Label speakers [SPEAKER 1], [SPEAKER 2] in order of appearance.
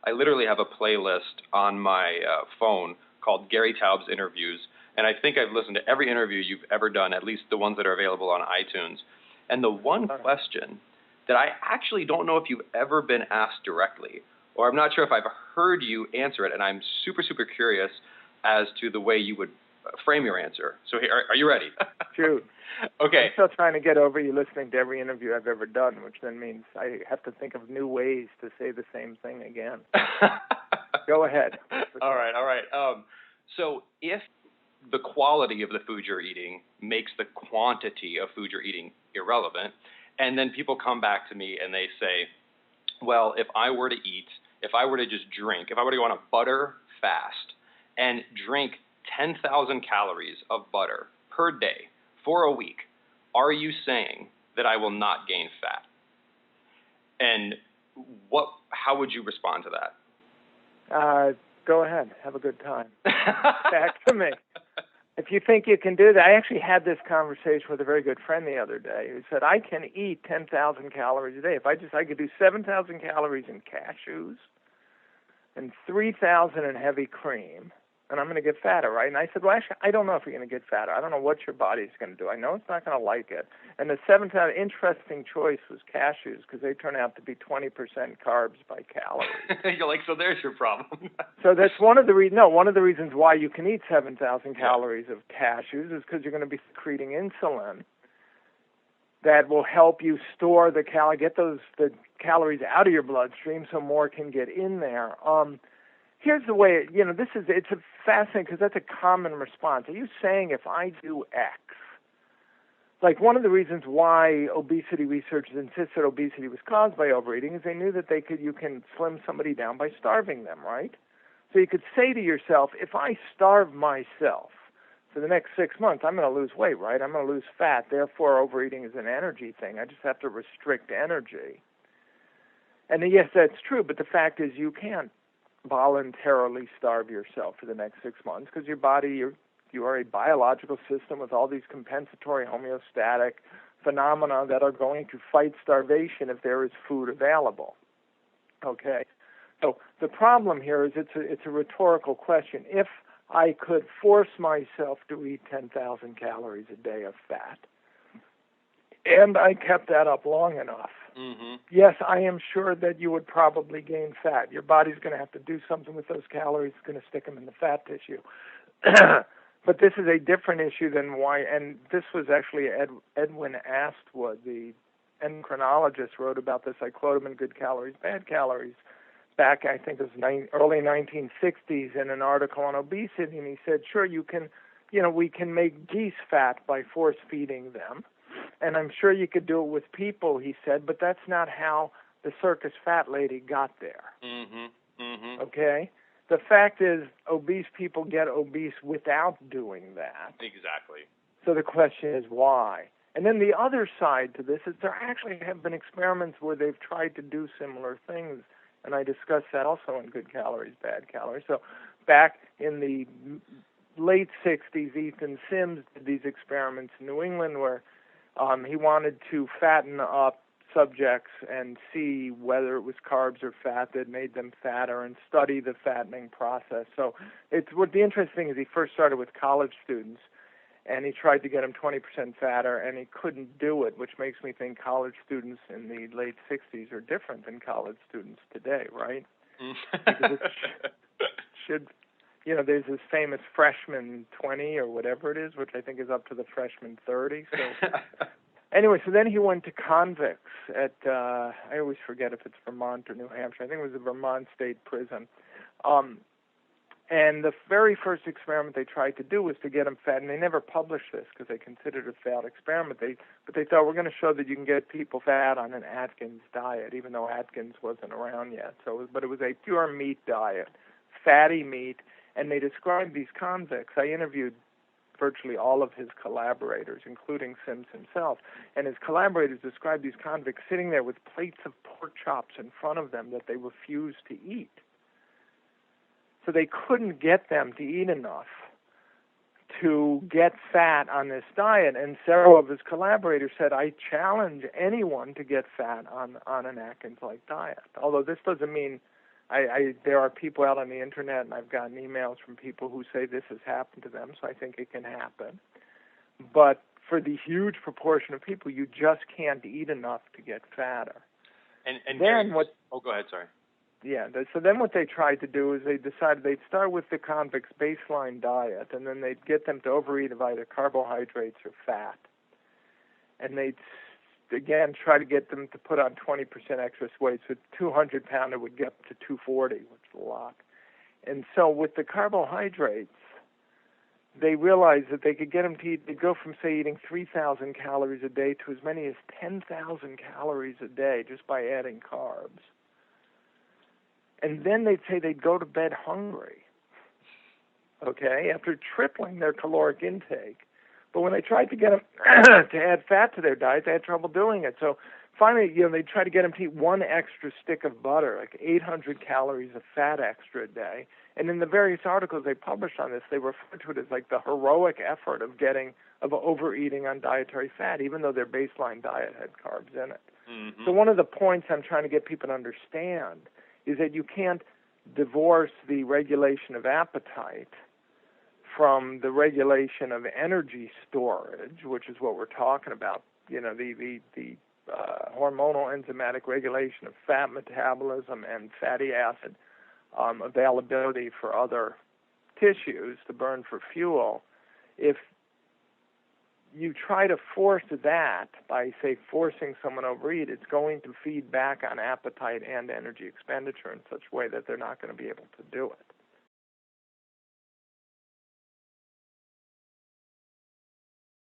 [SPEAKER 1] I literally have a playlist on my phone called Gary Taubes Interviews, and I think I've listened to every interview you've ever done, at least the ones that are available on iTunes. And the one question that I actually don't know if you've ever been asked directly, or I'm not sure if I've heard you answer it, and I'm super, super curious as to the way you would frame your answer. So are you ready?
[SPEAKER 2] Shoot.
[SPEAKER 1] Okay.
[SPEAKER 2] I'm still trying to get over you listening to every interview I've ever done, which then means I have to think of new ways to say the same thing again. Go ahead.
[SPEAKER 1] All right. So if the quality of the food you're eating makes the quantity of food you're eating irrelevant, and then people come back to me and they say, well, if I were to just drink, if I were to go on a butter fast and drink 10,000 calories of butter per day for a week, are you saying that I will not gain fat? And how would you respond to that?
[SPEAKER 2] Go ahead. Have a good time. Back to me. If you think you can do that, I actually had this conversation with a very good friend the other day who said, I can eat 10,000 calories a day. If I could do 7,000 calories in cashews and 3,000 in heavy cream, and I'm going to get fatter, right? And I said, well, actually, I don't know if you're going to get fatter. I don't know what your body's going to do. I know it's not going to like it. And the 7,000 interesting choice was cashews because they turn out to be 20% carbs by calories.
[SPEAKER 1] You're like, so there's your problem.
[SPEAKER 2] So that's one of the reasons why you can eat 7,000 calories of cashews is because you're going to be secreting insulin that will help you store the calories out of your bloodstream so more can get in there. Here's the way, it's a fascinating because that's a common response. Are you saying if I do X, like one of the reasons why obesity researchers insisted obesity was caused by overeating is they knew that you can slim somebody down by starving them, right? So you could say to yourself, if I starve myself for the next 6 months, I'm going to lose weight, right? I'm going to lose fat. Therefore, overeating is an energy thing. I just have to restrict energy. And yes, that's true, but the fact is you can't voluntarily starve yourself for the next 6 months because your body, you are a biological system with all these compensatory homeostatic phenomena that are going to fight starvation if there is food available. Okay, so the problem here is it's a rhetorical question. If I could force myself to eat 10,000 calories a day of fat, and I kept that up long enough, yes, I am sure that you would probably gain fat. Your body's going to have to do something with those calories. It's going to stick them in the fat tissue. But this is a different issue than why, and this was actually Edwin Astwood, the endocrinologist, wrote about this. I quote him in Good Calories, Bad Calories, back, I think it was early 1960s in an article on obesity, and he said, sure, we can make geese fat by force-feeding them. And I'm sure you could do it with people, he said, but that's not how the circus fat lady got there. Okay? The fact is, obese people get obese without doing that.
[SPEAKER 1] Exactly.
[SPEAKER 2] So the question is why? And then the other side to this is there actually have been experiments where they've tried to do similar things, and I discussed that also in Good Calories, Bad Calories. So back in the late 60s, Ethan Sims did these experiments in New England where he wanted to fatten up subjects and see whether it was carbs or fat that made them fatter and study the fattening process. So what the interesting thing is he first started with college students and he tried to get them 20% fatter and he couldn't do it, which makes me think college students in the late 60s are different than college students today, right? Because it should, there's this famous freshman 20 or whatever it is, which I think is up to the freshman 30. So anyway, so then he went to convicts at, I always forget if it's Vermont or New Hampshire. I think it was the Vermont State Prison. And the very first experiment they tried to do was to get them fat, and they never published this because they considered it a failed experiment. But they thought, we're going to show that you can get people fat on an Atkins diet, even though Atkins wasn't around yet. But it was a pure meat diet, fatty meat, and they described these convicts. I interviewed virtually all of his collaborators, including Sims himself, and his collaborators described these convicts sitting there with plates of pork chops in front of them that they refused to eat. So they couldn't get them to eat enough to get fat on this diet, and several of his collaborators said, I challenge anyone to get fat on an Atkins-like diet. Although this doesn't mean There are people out on the internet, and I've gotten emails from people who say this has happened to them, so I think it can happen. But for the huge proportion of people, you just can't eat enough to get fatter.
[SPEAKER 1] And
[SPEAKER 2] then what?
[SPEAKER 1] Oh, go ahead. Sorry.
[SPEAKER 2] Yeah. So then what they tried to do is they decided they'd start with the convict's baseline diet, and then they'd get them to overeat of either carbohydrates or fat, and they'd again try to get them to put on 20% excess weight. So 200-pounder would get up to 240, which is a lot. And so with the carbohydrates, they realized that they could get them to eat, they'd go from, say, eating 3,000 calories a day to as many as 10,000 calories a day just by adding carbs. And then they'd say they'd go to bed hungry, okay, after tripling their caloric intake. But when they tried to get them to add fat to their diet, they had trouble doing it. So finally, they tried to get them to eat one extra stick of butter, like 800 calories of fat extra a day. And in the various articles they published on this, they referred to it as like the heroic effort of overeating on dietary fat, even though their baseline diet had carbs in it. Mm-hmm. So one of the points I'm trying to get people to understand is that you can't divorce the regulation of appetite from the regulation of energy storage, which is what we're talking about. The hormonal enzymatic regulation of fat metabolism and fatty acid availability for other tissues to burn for fuel. If you try to force that by, say, forcing someone to overeat, it's going to feed back on appetite and energy expenditure in such a way that they're not going to be able to do it.